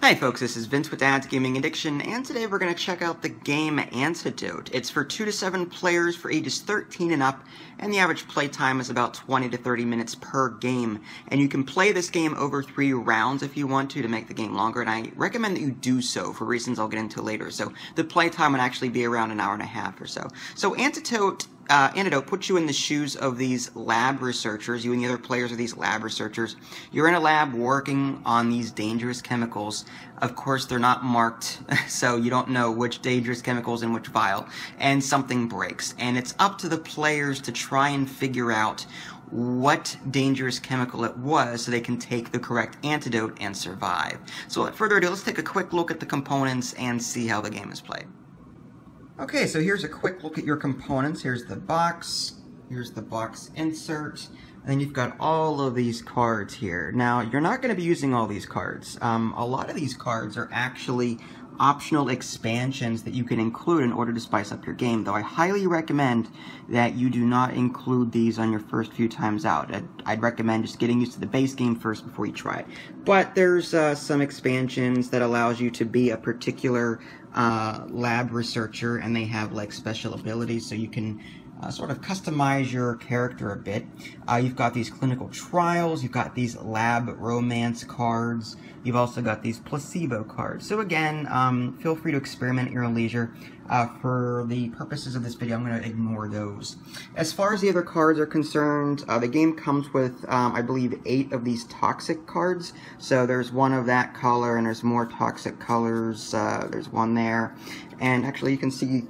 Hi folks, this is Vince with Ads Gaming Addiction, and today we're going to check out the game Antidote. It's for 2 to 7 players for ages 13 and up, and the average play time is about 20 to 30 minutes per game. And you can play this game over 3 rounds if you want to make the game longer, and I recommend that you do so for reasons I'll get into later. So the play time would actually be around an hour and a half or so. So Antidote puts you in the shoes of these lab researchers. You and the other players are these lab researchers. You're in a lab working on these dangerous chemicals. Of course, they're not marked, so you don't know which dangerous chemicals in which vial, and something breaks. And it's up to the players to try and figure out what dangerous chemical it was so they can take the correct antidote and survive. So without further ado, let's take a quick look at the components and see how the game is played. Okay, so here's a quick look at your components. Here's the box insert, and then you've got all of these cards here. Now, you're not going to be using all these cards. A lot of these cards are actually optional expansions that you can include in order to spice up your game, though I highly recommend that you do not include these on your first few times out. I'd recommend just getting used to the base game first before you try it. But there's some expansions that allows you to be a particular lab researcher, and they have like special abilities, so you can sort of customize your character a bit. You've got these clinical trials, you've got these lab romance cards, you've also got these placebo cards. So again, feel free to experiment at your own leisure. For the purposes of this video, I'm going to ignore those. As far as the other cards are concerned, the game comes with, I believe, 8 of these toxic cards. So there's one of that color, and there's more toxic colors. There's one there. And actually, you can see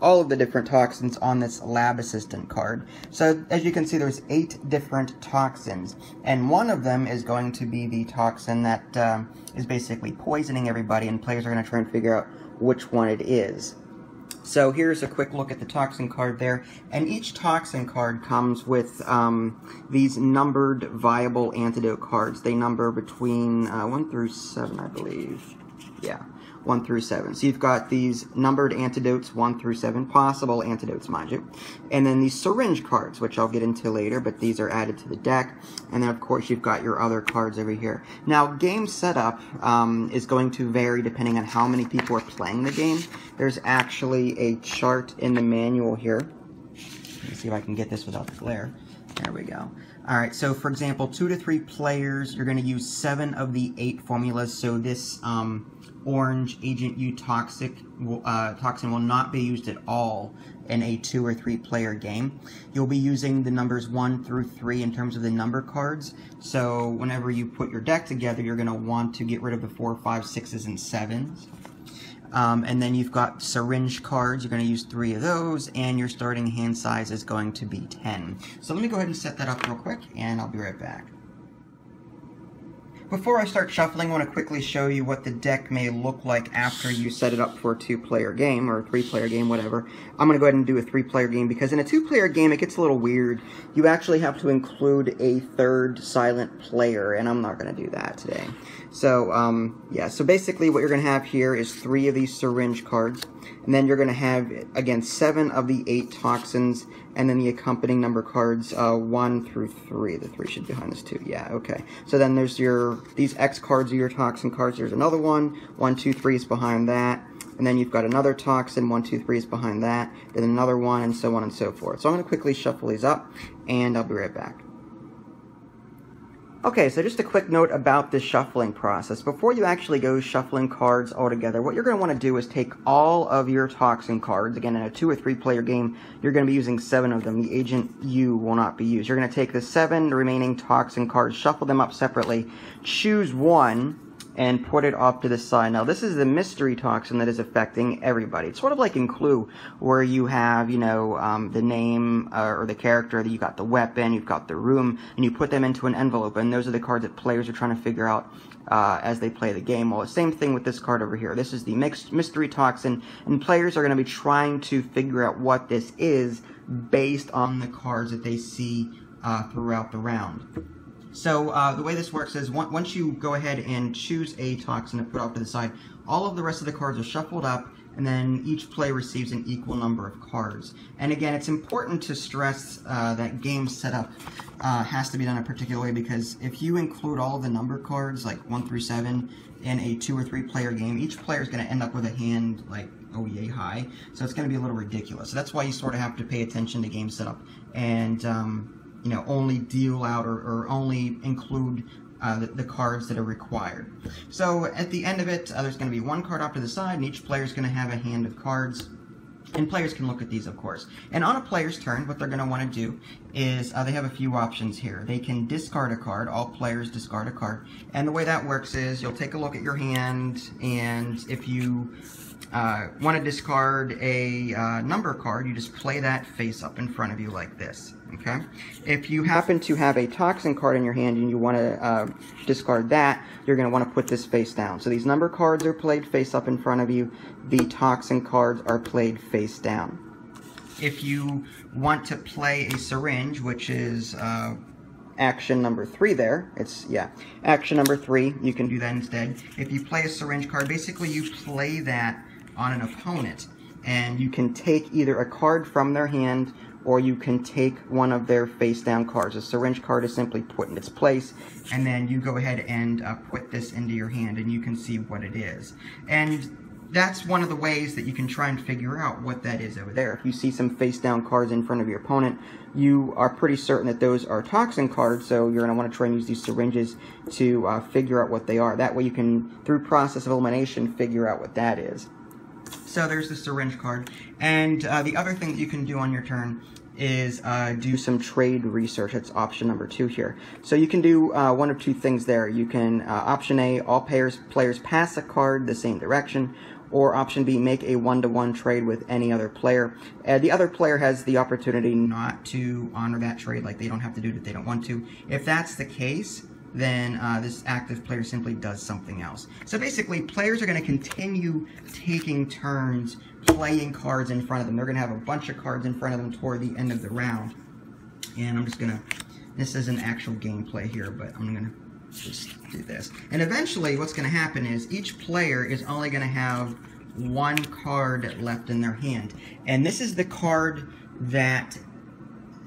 all of the different toxins on this lab assistant card. So as you can see, there's 8 different toxins, and one of them is going to be the toxin that is basically poisoning everybody, and players are going to try and figure out which one it is. So here's a quick look at the toxin card there, and each toxin card comes with these numbered viable antidote cards. They number between 1 through 7, I believe. Yeah, 1 through 7. So you've got these numbered antidotes, 1 through 7, possible antidotes, mind you. And then these syringe cards, which I'll get into later, but these are added to the deck. And then, of course, you've got your other cards over here. Now, game setup is going to vary depending on how many people are playing the game. There's actually a chart in the manual here. Let me see if I can get this without the glare. There we go. Alright, so for example, 2 to 3 players, you're going to use 7 of the 8 formulas. So this orange Agent U toxin will not be used at all in a 2 or 3 player game. You'll be using the numbers 1 through 3 in terms of the number cards. So whenever you put your deck together, you're going to want to get rid of the 4, 5, 6s, and 7s. And then you've got syringe cards. You're going to use 3 of those, and your starting hand size is going to be 10. So let me go ahead and set that up real quick, and I'll be right back. Before I start shuffling, I want to quickly show you what the deck may look like after you set it up for a 2-player game, or a 3-player game, whatever. I'm going to go ahead and do a 3-player game, because in a 2-player game, it gets a little weird. You actually have to include a 3rd silent player, and I'm not going to do that today. So, yeah, so basically what you're going to have here is 3 of these syringe cards, and then you're going to have, again, 7 of the 8 toxins, and then the accompanying number cards, 1 through 3. The 3 should be behind this too. Yeah, okay. So then there's these X cards are your toxin cards. There's another one. 1, 2, 3 is behind that. And then you've got another toxin. 1, 2, 3 is behind that. Then another one, and so on and so forth. So I'm going to quickly shuffle these up, and I'll be right back. Okay, so just a quick note about the shuffling process. Before you actually go shuffling cards altogether, what you're going to want to do is take all of your toxin cards. Again, in a 2 or 3 player game, you're going to be using 7 of them. The Agent U will not be used. You're going to take the 7 remaining toxin cards, shuffle them up separately, choose one, and put it off to the side. Now, this is the mystery toxin that is affecting everybody. It's sort of like in Clue, where you have, you know, the name or the character, you got the weapon, you've got the room, and you put them into an envelope, and those are the cards that players are trying to figure out as they play the game. Well, the same thing with this card over here. This is the mystery toxin, and players are going to be trying to figure out what this is based on the cards that they see throughout the round. So the way this works is once you go ahead and choose a toxin to put off to the side, all of the rest of the cards are shuffled up, and then each player receives an equal number of cards. And again, it's important to stress that game setup has to be done a particular way, because if you include all of the number cards, like 1 through 7, in a 2 or 3 player game, each player is going to end up with a hand like, oh yay high, so it's going to be a little ridiculous. So that's why you sort of have to pay attention to game setup and you know, only deal out or only include the cards that are required. So at the end of it, there's going to be one card off to the side, and each player is going to have a hand of cards. And players can look at these, of course. And on a player's turn, what they're going to want to do is they have a few options here. They can discard a card. All players discard a card. And the way that works is you'll take a look at your hand, and if you want to discard a number card, you just play that face up in front of you like this. Okay? If you happen to have a toxin card in your hand and you want to discard that, you're going to want to put this face down. So these number cards are played face up in front of you. The toxin cards are played face down. If you want to play a syringe, which is action number 3 there, action number 3, you can do that instead. If you play a syringe card, basically you play that on an opponent, and you can take either a card from their hand or you can take one of their face-down cards. A syringe card is simply put in its place, and then you go ahead and put this into your hand, and you can see what it is. And that's one of the ways that you can try and figure out what that is over there. If you see some face-down cards in front of your opponent, you are pretty certain that those are toxin cards, so you're going to want to try and use these syringes to figure out what they are. That way you can, through process of elimination, figure out what that is. So there's the syringe card. And the other thing that you can do on your turn is do some trade research. It's option number 2 here. So you can do one of 2 things there. You can, option A, all players pass a card the same direction, or option B, make a 1-to-1 trade with any other player. The other player has the opportunity not to honor that trade, like they don't have to do it if they don't want to. If that's the case, then this active player simply does something else. So basically, players are going to continue taking turns playing cards in front of them. They're going to have a bunch of cards in front of them toward the end of the round. And I'm just going to, this isn't actual gameplay here, but I'm going to just do this. And eventually, what's going to happen is each player is only going to have 1 card left in their hand. And this is the card that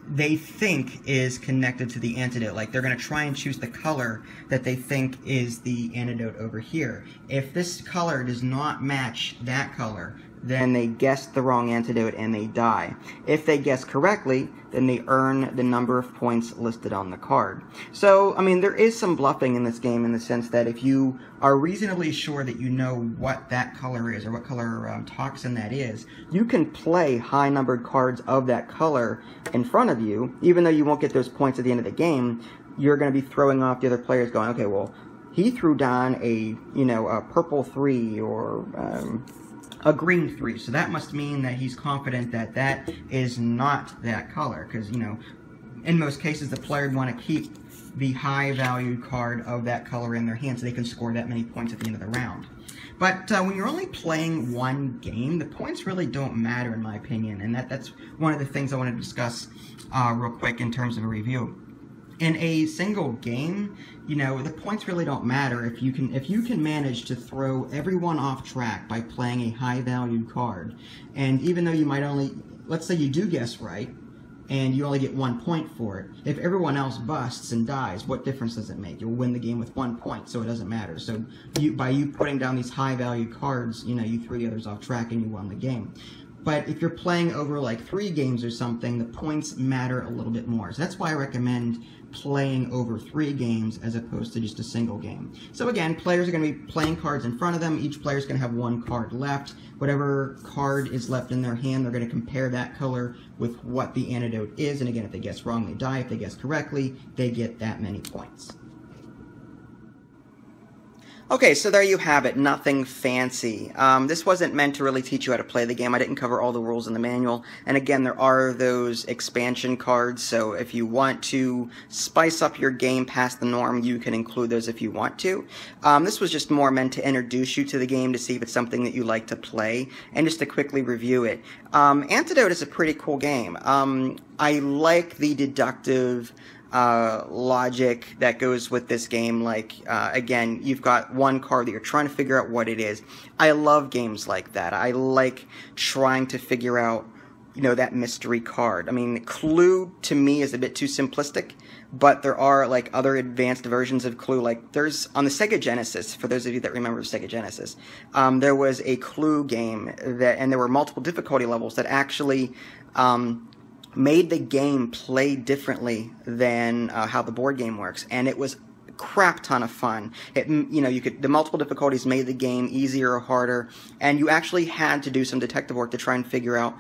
they think is connected to the antidote. Like, they're going to try and choose the color that they think is the antidote over here. If this color does not match that color, then they guessed the wrong antidote and they die. If they guess correctly, then they earn the number of points listed on the card. So, I mean, there is some bluffing in this game in the sense that if you are reasonably sure that you know what that color is or what color toxin that is, you can play high-numbered cards of that color in front of you, even though you won't get those points at the end of the game. You're going to be throwing off the other players going, okay, well, he threw down a, a purple 3 or a green 3, so that must mean that he's confident that that is not that color, because, in most cases the player would want to keep the high-valued card of that color in their hand so they can score that many points at the end of the round. But when you're only playing one game, the points really don't matter, in my opinion, and that's one of the things I want to discuss real quick in terms of a review. In a single game, the points really don't matter if you can manage to throw everyone off track by playing a high-valued card. And even though you might only, let's say you do guess right, and you only get 1 point for it, if everyone else busts and dies, what difference does it make? You'll win the game with 1 point, so it doesn't matter. So by you putting down these high-valued cards, you threw the others off track and you won the game. But if you're playing over like 3 games or something, the points matter a little bit more. So that's why I recommend playing over 3 games as opposed to just a single game. So again, players are going to be playing cards in front of them. Each player is going to have 1 card left. Whatever card is left in their hand, they're going to compare that color with what the antidote is. And again, if they guess wrong, they die. If they guess correctly, they get that many points. Okay, so there you have it. Nothing fancy. This wasn't meant to really teach you how to play the game. I didn't cover all the rules in the manual. And again, there are those expansion cards, so if you want to spice up your game past the norm, you can include those if you want to. This was just more meant to introduce you to the game to see if it's something that you like to play, and just to quickly review it. Antidote is a pretty cool game. I like the deductive logic that goes with this game. Like, again, you've got one card that you're trying to figure out what it is. I love games like that. I like trying to figure out, you know, that mystery card. I mean, Clue to me is a bit too simplistic, but there are like other advanced versions of Clue. Like there's on the Sega Genesis, for those of you that remember Sega Genesis, there was a Clue game that, and there were multiple difficulty levels that actually made the game play differently than how the board game works, and it was a crap ton of fun. It, you know, the multiple difficulties made the game easier or harder, and you actually had to do some detective work to try and figure out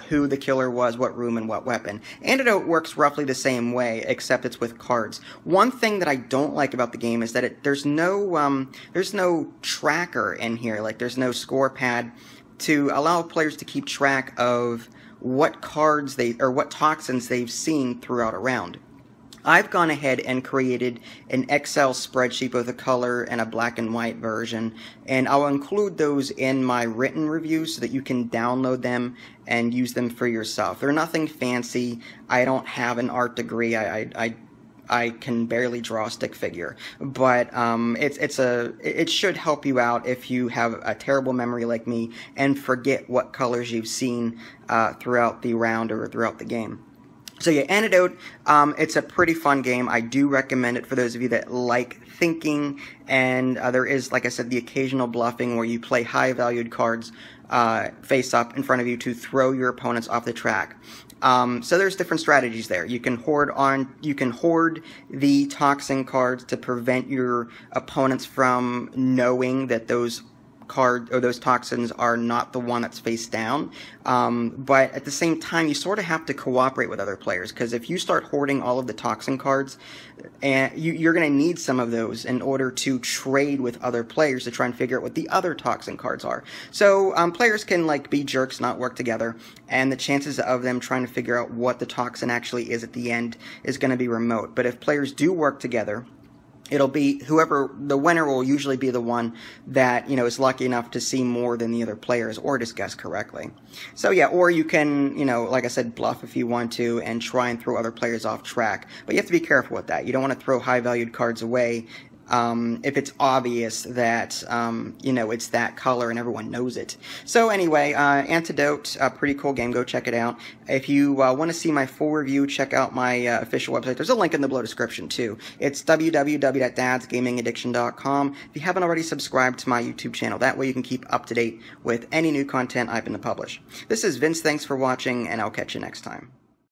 who the killer was, what room, and what weapon. Antidote works roughly the same way, except it's with cards. One thing that I don't like about the game is that there's no tracker in here. Like there's no score pad to allow players to keep track of what cards what toxins they've seen throughout a round. I've gone ahead and created an Excel spreadsheet, both a color and a black and white version, and I'll include those in my written reviews so that you can download them and use them for yourself. They're nothing fancy. I don't have an art degree. I can barely draw a stick figure, but it should help you out if you have a terrible memory like me and forget what colors you've seen throughout the round or throughout the game. So yeah, Antidote, it's a pretty fun game. I do recommend it for those of you that like thinking, and there is, like I said, the occasional bluffing where you play high-valued cards face up in front of you to throw your opponents off the track. So there's different strategies there. You can hoard the toxin cards to prevent your opponents from knowing that those toxins are not the one that's face down. But at the same time, you sort of have to cooperate with other players, because if you start hoarding all of the toxin cards, and you're going to need some of those in order to trade with other players to try and figure out what the other toxin cards are. So players can like be jerks, not work together, and the chances of them trying to figure out what the toxin actually is at the end is going to be remote. But if players do work together, it'll be the winner will usually be the one that, you know, is lucky enough to see more than the other players or just guess correctly. So yeah, or you can, you know, like I said, bluff if you want to and try and throw other players off track. But you have to be careful with that. You don't want to throw high-valued cards away if it's obvious that, you know, it's that color and everyone knows it. So anyway, Antidote, a pretty cool game. Go check it out. If you want to see my full review, check out my official website. There's a link in the below description, too. It's www.dadsgamingaddiction.com. If you haven't already subscribed to my YouTube channel, that way you can keep up to date with any new content I happen to publish. This is Vince. Thanks for watching, and I'll catch you next time.